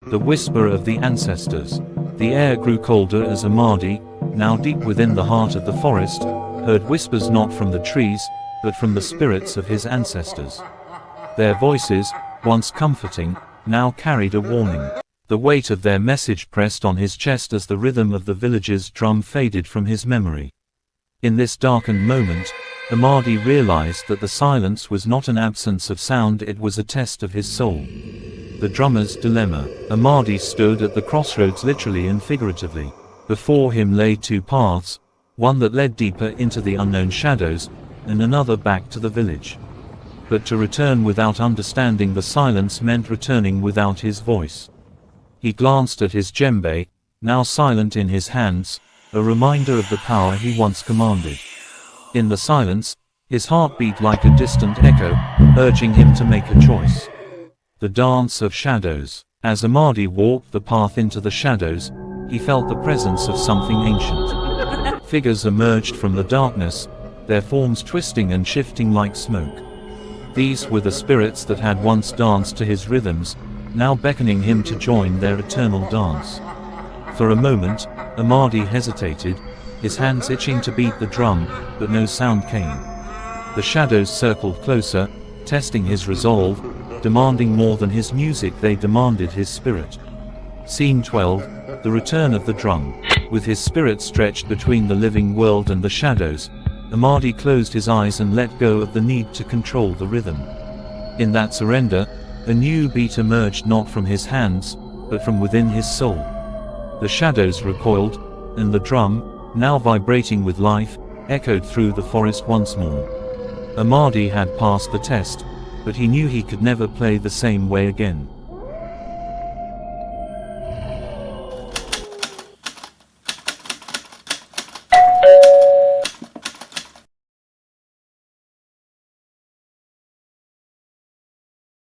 The whisper of the ancestors. The air grew colder as Amadi, now deep within the heart of the forest, heard whispers not from the trees, but from the spirits of his ancestors. Their voices, once comforting, now carried a warning. The weight of their message pressed on his chest as the rhythm of the village's drum faded from his memory. In this darkened moment, Amadi realized that the silence was not an absence of sound, it was a test of his soul. The drummer's dilemma. Amadi stood at the crossroads, literally and figuratively. Before him lay two paths, one that led deeper into the unknown shadows, and another back to the village. But to return without understanding the silence meant returning without his voice. He glanced at his djembe, now silent in his hands, a reminder of the power he once commanded. In the silence, his heart beat like a distant echo, urging him to make a choice. The dance of shadows. As Amadi walked the path into the shadows, he felt the presence of something ancient. Figures emerged from the darkness, their forms twisting and shifting like smoke. These were the spirits that had once danced to his rhythms, now beckoning him to join their eternal dance. For a moment, Amadi hesitated, his hands itching to beat the drum, but no sound came. The shadows circled closer, testing his resolve, demanding more than his music, they demanded his spirit. Scene 12, the return of the drum. With his spirit stretched between the living world and the shadows, Amadi closed his eyes and let go of the need to control the rhythm. In that surrender, a new beat emerged not from his hands, but from within his soul. The shadows recoiled, and the drum, now vibrating with life, echoed through the forest once more. Amadi had passed the test, but he knew he could never play the same way again.